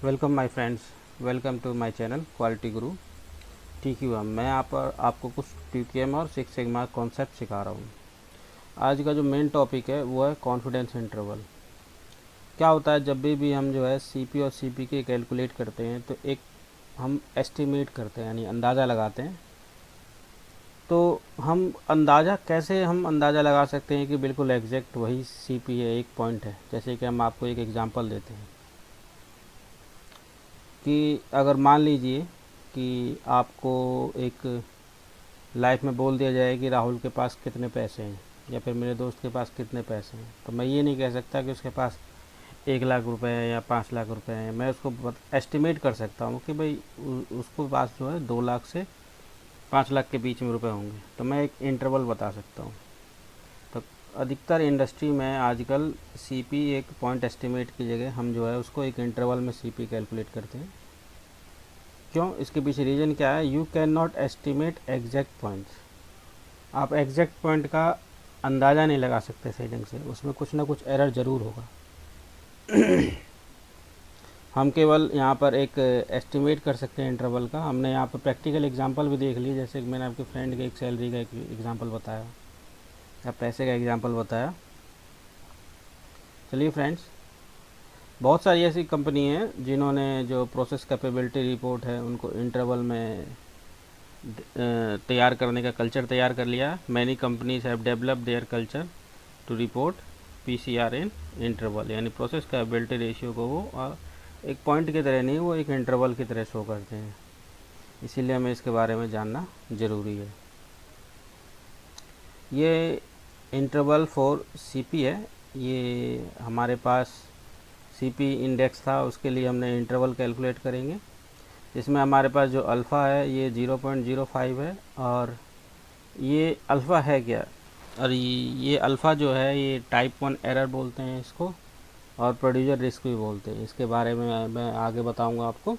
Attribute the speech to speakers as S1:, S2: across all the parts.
S1: Welcome my friends, welcome to my channel quality guru. TQM। मैं यहाँ पर आपको कुछ TQM और सिक्स सिग्मा कॉन्सेप्ट सिखा रहा हूँ। आज का जो मेन टॉपिक है वो है कॉन्फिडेंस इंटरवल। क्या होता है, जब भी हम जो है CP और CP के कैलकुलेट करते हैं तो एक हम एस्टिमेट करते हैं, यानी अंदाज़ा लगाते हैं। तो हम अंदाज़ा लगा सकते हैं कि बिल्कुल एग्जैक्ट वही CP है, एक पॉइंट है। जैसे कि हम आपको एक एग्जांपल देते हैं कि अगर मान लीजिए कि आपको एक लाइफ में बोल दिया जाए कि राहुल के पास कितने पैसे हैं या फिर मेरे दोस्त के पास कितने पैसे हैं, तो मैं ये नहीं कह सकता कि उसके पास 1 लाख रुपए हैं या 5 लाख रुपए हैं। मैं उसको एस्टिमेट कर सकता हूँ कि भाई उसको पास जो है 2 लाख से 5 लाख के बीच में रुपए होंगे। तो मैं एक इंटरवल बता सकता हूँ। तो अधिकतर इंडस्ट्री में आजकल CP एक पॉइंट एस्टिमेट की जगह हम जो है उसको एक इंटरवल में CP कैलकुलेट करते हैं। क्यों? इसके पीछे रीज़न क्या है? You can not estimate exact points. आप एग्जैक्ट पॉइंट का अंदाज़ा नहीं लगा सकते सही ढंग से, उसमें कुछ ना कुछ एरर ज़रूर होगा। हम केवल यहाँ पर एक एस्टिमेट कर सकते हैं इंटरवल का। हमने यहाँ पर प्रैक्टिकल एग्जांपल भी देख ली, जैसे कि मैंने आपके फ्रेंड के एक सैलरी का एक एग्जांपल बताया या पैसे का एग्जांपल बताया। चलिए फ्रेंड्स, बहुत सारी ऐसी कंपनी हैं जिन्होंने जो प्रोसेस कैपेबिलिटी रिपोर्ट है उनको इंटरवल में तैयार करने का कल्चर तैयार कर लिया। Many companies have develop their culture to report PCR in interval, यानी प्रोसेस कैपेबिलिटी रेशियो को वो एक पॉइंट की तरह नहीं, वो एक इंटरवल की तरह शो करते हैं। इसीलिए हमें इसके बारे में जानना ज़रूरी है। ये इंटरवल फॉर CP है। ये हमारे पास CP इंडेक्स था, उसके लिए हमने इंटरवल कैलकुलेट करेंगे। इसमें हमारे पास जो अल्फ़ा है ये 0.05 है। और ये अल्फ़ा है क्या? और ये अल्फ़ा जो है ये टाइप 1 एरर बोलते हैं इसको, और प्रोड्यूसर रिस्क भी बोलते हैं। इसके बारे में मैं आगे बताऊंगा आपको।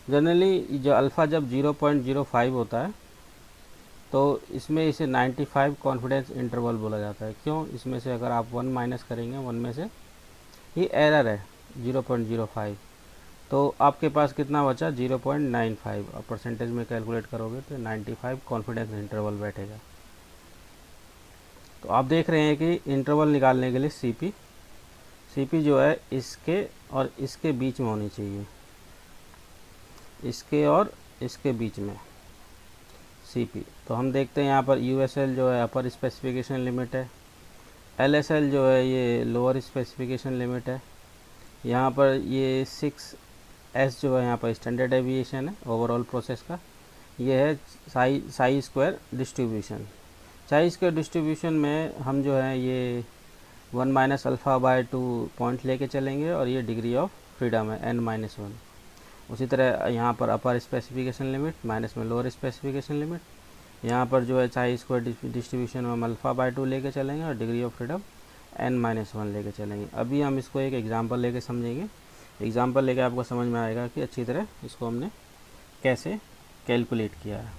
S1: जनरली जो अल्फ़ा जब 0.05 होता है तो इसमें इसे 95 कॉन्फिडेंस इंटरवल बोला जाता है। क्यों? इसमें से अगर आप 1 माइनस करेंगे, 1 में से ये एरर है 0.05, तो आपके पास कितना बचा? 0.95। और परसेंटेज में कैलकुलेट करोगे तो 95 कॉन्फिडेंस इंटरवल बैठेगा। तो आप देख रहे हैं कि इंटरवल निकालने के लिए CP जो है इसके और इसके बीच में होनी चाहिए, इसके और इसके बीच में CP। तो हम देखते हैं यहाँ पर USL जो है अपर स्पेसिफिकेशन लिमिट है, LSL जो है ये लोअर स्पेसिफिकेशन लिमिट है। यहाँ पर ये 6S जो है यहाँ पर स्टैंडर्ड डेविएशन है ओवरऑल प्रोसेस का। ये है Sai square distribution. Sai square distribution में हम जो है ये 1 माइनस अल्फ़ा बाय 2 पॉइंट लेके चलेंगे, और ये डिग्री ऑफ फ्रीडम है N-1। उसी तरह यहाँ पर अपर स्पेसिफिकेशन लिमिट माइनस में लोअर स्पेसिफिकेशन लिमिट। यहाँ पर जो है साई स्क्वायर डिस्ट्रीब्यूशन में हम अल्फ़ा बाय 2 लेके चलेंगे और डिग्री ऑफ फ्रीडम N-1 लेके चलेंगे। अभी हम इसको एक एग्जांपल लेके समझेंगे। एग्जांपल लेके आपको समझ में आएगा कि अच्छी तरह इसको हमने कैसे कैलकुलेट किया है।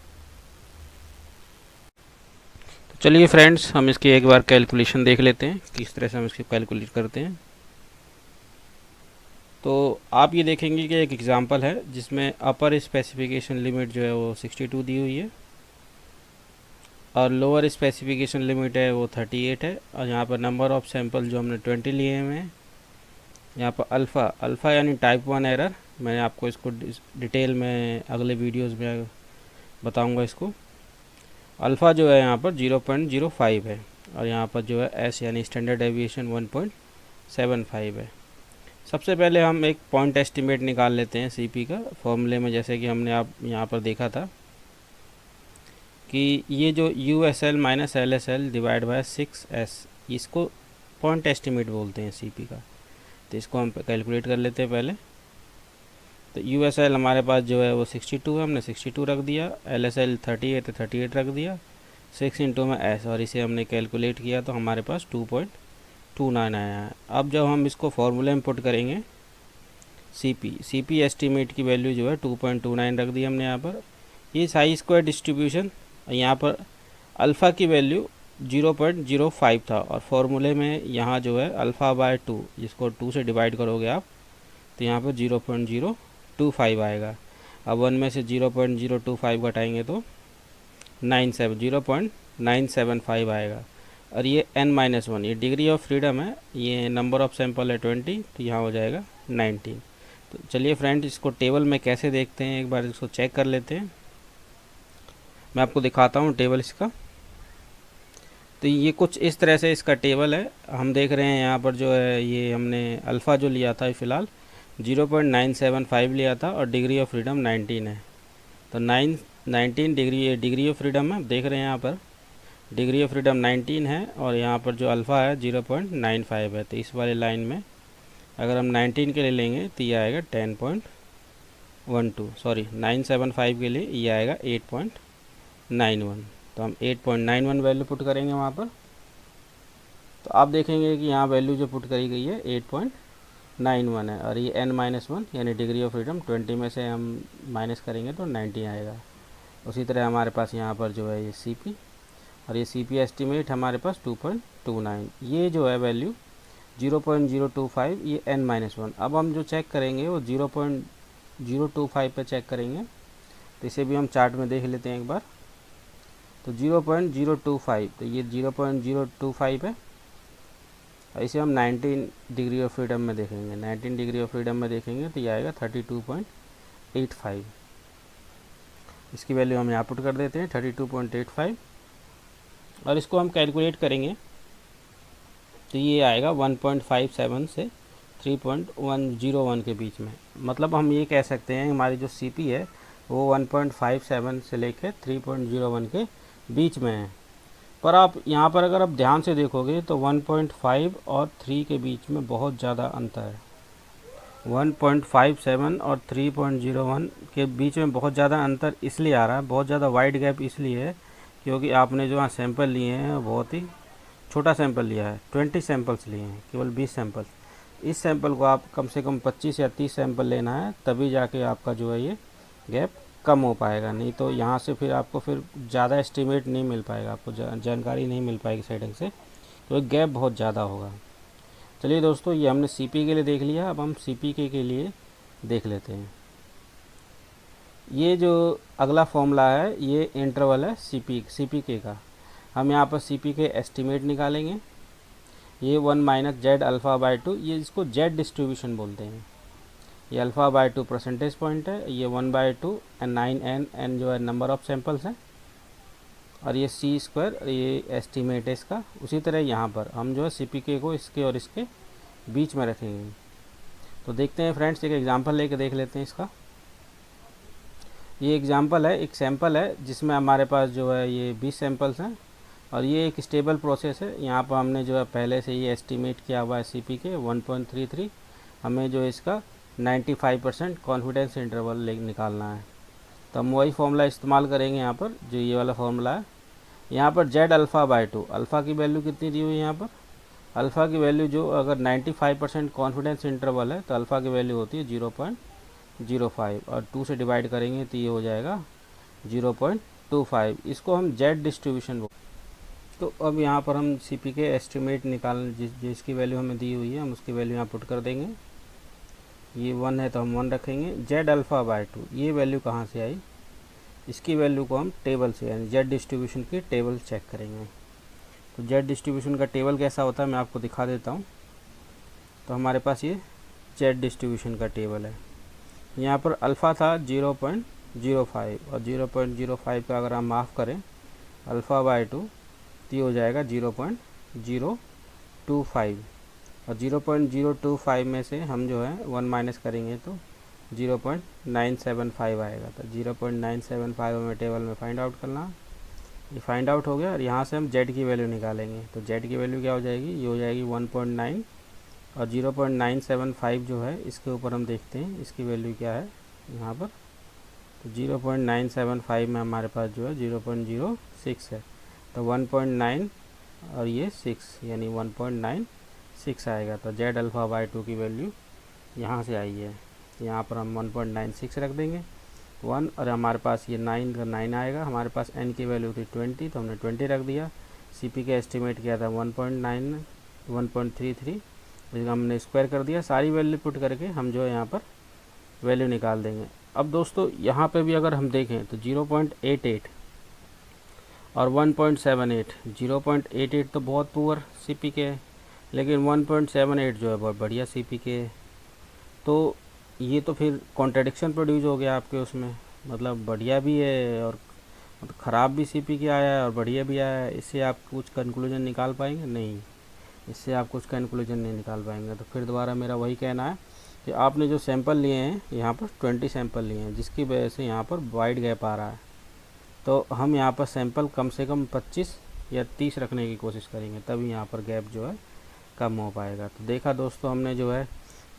S1: तो चलिए फ्रेंड्स, हम इसकी एक बार कैलकुलेशन देख लेते हैं किस तरह से हम इसकी कैलकुलेट करते हैं। तो आप ये देखेंगे कि एक एग्जांपल है जिसमें अपर स्पेसिफिकेशन लिमिट जो है वो 62 दी हुई है और लोअर स्पेसिफिकेशन लिमिट है वो 38 है। और यहाँ पर नंबर ऑफ सैंपल जो हमने 20 लिए हुए हैं। यहाँ पर अल्फ़ा यानी टाइप 1 एरर, मैं आपको इसको डिटेल में अगले वीडियोस में बताऊंगा इसको। अल्फ़ा जो है यहाँ पर 0.05 है और यहाँ पर जो है S यानी स्टैंडर्ड डेविएशन 1.75 है। सबसे पहले हम एक पॉइंट एस्टिमेट निकाल लेते हैं CP का फॉर्मूले में, जैसे कि हमने आप यहाँ पर देखा था कि ये जो USL minus LSL divide by 6S, इसको पॉइंट एस्टिमेट बोलते हैं CP का। तो इसको हम कैलकुलेट कर लेते हैं पहले। तो USL हमारे पास जो है वो 62 है, हमने 62 रख दिया। LSL 38 है, 38 रख दिया। 6 इंटू में S, और इसे हमने कैलकुलेट किया तो हमारे पास 2.29 आया है। अब जब हम इसको फॉर्मूले में पुट करेंगे CP एस्टिमेट की वैल्यू जो है 2.29 रख दी हमने यहाँ पर। ये साई स्क्वायर डिस्ट्रीब्यूशन, यहाँ पर अल्फ़ा की वैल्यू 0.05 था और फॉर्मूले में यहाँ जो है अल्फ़ा बाय 2, जिसको 2 से डिवाइड करोगे आप तो यहाँ पर 0.025 आएगा। अब 1 में से 0.025 घटाएंगे तो 0.975 आएगा। और ये n-1, ये डिग्री ऑफ फ्रीडम है, ये नंबर ऑफ सैंपल है 20, तो यहाँ हो जाएगा 19। तो चलिए फ्रेंड, इसको टेबल में कैसे देखते हैं एक बार इसको चेक कर लेते हैं। मैं आपको दिखाता हूँ टेबल इसका। तो ये कुछ इस तरह से इसका टेबल है। हम देख रहे हैं यहाँ पर जो है ये हमने अल्फ़ा जो लिया था फ़िलहाल 0.975 लिया था और डिग्री ऑफ फ्रीडम 19 है। तो 19 डिग्री ऑफ फ्रीडम है, देख रहे हैं यहाँ पर डिग्री ऑफ फ्रीडम 19 है और यहाँ पर जो अल्फ़ा है 0.95 है। तो इस वाली लाइन में अगर हम 19 के लिए लेंगे तो ये आएगा 10.12, सॉरी 975 के लिए ये आएगा 8.91। तो हम 8.91 वैल्यू पुट करेंगे वहाँ पर। तो आप देखेंगे कि यहाँ वैल्यू जो पुट करी गई है 8.91 है और ये n-1 यानी डिग्री ऑफ फ्रीडम 20 में से हम माइनस करेंगे तो 90 आएगा। उसी तरह हमारे पास यहाँ पर जो है ये CP और ये CP एस्टिमेट हमारे पास 2.29, ये जो है वैल्यू 0.025, ये n-1। अब हम जो चेक करेंगे वो 0.025 पे चेक करेंगे। तो इसे भी हम चार्ट में देख लेते हैं एक बार। तो 0.025, तो ये 0.025 है और इसे हम 19 डिग्री ऑफ फ्रीडम में देखेंगे। 19 डिग्री ऑफ फ्रीडम में देखेंगे तो ये आएगा 32.85। इसकी वैल्यू हम यहाँ पुट कर देते हैं 32.85 और इसको हम कैलकुलेट करेंगे तो ये आएगा 1.57 से 3.101 के बीच में। मतलब हम ये कह सकते हैं हमारी जो CP है वो 1.57 से लेकर 3.01 के बीच में है। पर आप यहाँ पर अगर आप ध्यान से देखोगे तो 1.5 और 3 के बीच में बहुत ज़्यादा अंतर है। 1.57 और 3.01 के बीच में बहुत ज़्यादा अंतर इसलिए आ रहा है, बहुत ज़्यादा वाइड गैप इसलिए है क्योंकि आपने जो यहाँ सैंपल लिए हैं बहुत ही छोटा सैंपल लिया है। 20 सैंपल्स लिए हैं, केवल 20 सैंपल्स। इस सैंपल को आप कम से कम 25 या 30 सैंपल लेना है, तभी जाके आपका जो है ये गैप कम हो पाएगा। नहीं तो यहाँ से फिर आपको फिर ज़्यादा एस्टिमेट नहीं मिल पाएगा, आपको जानकारी नहीं मिल पाएगी सही ढंग से, तो गैप बहुत ज़्यादा होगा। चलिए दोस्तों, ये हमने CP के लिए देख लिया, अब हम CPK के लिए देख लेते हैं। ये जो अगला फॉर्मूला है ये इंटरवल है CPK का। हम यहाँ पर CPK एस्टिमेट निकालेंगे। ये 1 माइनस जेड अल्फ़ा बाई 2, ये इसको जेड डिस्ट्रीब्यूशन बोलते हैं। ये अल्फ़ा बाई 2 परसेंटेज पॉइंट है, ये 1/2 एंड 9n जो है नंबर ऑफ सैंपल्स है और ये C² ये एस्टिमेट है इसका। उसी तरह यहाँ पर हम जो है CPK को इसके और इसके बीच में रखेंगे। तो देखते हैं फ्रेंड्स, एक एग्जांपल लेके देख लेते हैं इसका। ये एग्जांपल है, एक सैंपल है जिसमें हमारे पास जो है ये 20 सैंपल्स हैं और ये एक स्टेबल प्रोसेस है। यहाँ पर हमने जो है पहले से ये एस्टिमेट किया हुआ है CPK 1.33। हमें जो इसका 95% कॉन्फिडेंस इंटरवल निकालना है। तो हम वही फॉर्मूला इस्तेमाल करेंगे यहाँ पर, जो ये वाला फॉर्मूला है। यहाँ पर जेड अल्फ़ा बाई 2, अल्फ़ा की वैल्यू कितनी दी हुई है यहाँ पर? अल्फ़ा की वैल्यू जो अगर 95% कॉन्फिडेंस इंटरवल है तो अल्फ़ा की वैल्यू होती है 0.05 और 2 से डिवाइड करेंगे तो ये हो जाएगा 0.25। इसको हम जेड डिस्ट्रीब्यूशन बोलते हैं। तो अब यहाँ पर हम CPK एस्टिमेट निकाल जिसकी वैल्यू हमें दी हुई है हम उसकी वैल्यू यहाँ पुट कर देंगे। ये 1 है तो हम 1 रखेंगे। जेड अल्फ़ा बाई 2, ये वैल्यू कहाँ से आई? इसकी वैल्यू को हम टेबल से यानी जेड डिस्ट्रीब्यूशन की टेबल चेक करेंगे। तो जेड डिस्ट्रीब्यूशन का टेबल कैसा होता है मैं आपको दिखा देता हूँ। तो हमारे पास ये जेड डिस्ट्रीब्यूशन का टेबल है। यहाँ पर अल्फ़ा था 0.05 और 0.05 का अगर हम माफ़ करें अल्फ़ा बाई 2 तो ये हो जाएगा 0.025 और 0.025 में से हम जो है 1 माइनस करेंगे तो 0.975 आएगा। तो 0.975 हमें टेबल में फाइंड आउट करना। ये फाइंड आउट हो गया और यहाँ से हम जेड की वैल्यू निकालेंगे। तो जेड की वैल्यू क्या हो जाएगी? ये हो जाएगी 1.9 और 0.975 जो है इसके ऊपर हम देखते हैं इसकी वैल्यू क्या है यहाँ पर। तो 0.975 में हमारे पास जो है 0.06 है। तो 1.9 और ये 6 यानी 1.96 आएगा। तो जेड अल्फ़ा बाई 2 की वैल्यू यहाँ से आई है। यहाँ पर हम 1.96 रख देंगे 1 और हमारे पास ये 9 का 9 आएगा। हमारे पास n की वैल्यू थी 20 तो हमने 20 रख दिया। CP का एस्टिमेट किया था 1.33 हमने स्क्वायर कर दिया, सारी वैल्यू पुट करके हम जो है यहाँ पर वैल्यू निकाल देंगे। अब दोस्तों यहाँ पे भी अगर हम देखें तो 0.88 और 1.78, 0.88 तो बहुत पुअर CPK है, लेकिन 1.78 जो है बहुत बढ़िया CPK है। तो ये तो फिर कॉन्ट्रडिक्शन प्रोड्यूस हो गया आपके उसमें, मतलब बढ़िया भी है और मतलब ख़राब भी CPK आया है और बढ़िया भी आया है। इससे आप कुछ कंक्लूजन निकाल पाएंगे? नहीं, इससे आप कुछ कंक्लूजन नहीं निकाल पाएंगे। तो फिर दोबारा मेरा वही कहना है कि आपने जो सैंपल लिए हैं यहाँ पर 20 सैंपल लिए हैं, जिसकी वजह से यहाँ पर वाइड गैप आ रहा है। तो हम यहाँ पर सैंपल कम से कम 25 या 30 रखने की कोशिश करेंगे, तभी यहाँ पर गैप जो है कम हो पाएगा। तो देखा दोस्तों हमने जो है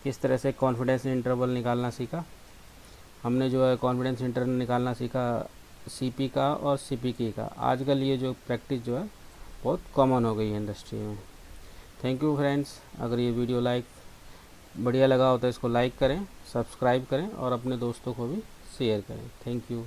S1: किस तरह से कॉन्फिडेंस इंटरवल निकालना सीखा। हमने जो है कॉन्फिडेंस इंटरवल निकालना सीखा CP का और CPK का। आजकल ये जो प्रैक्टिस जो है बहुत कॉमन हो गई है इंडस्ट्री में। Thank you friends. अगर ये वीडियो बढ़िया लगा हो तो इसको लाइक करें, सब्सक्राइब करें और अपने दोस्तों को भी शेयर करें। Thank you.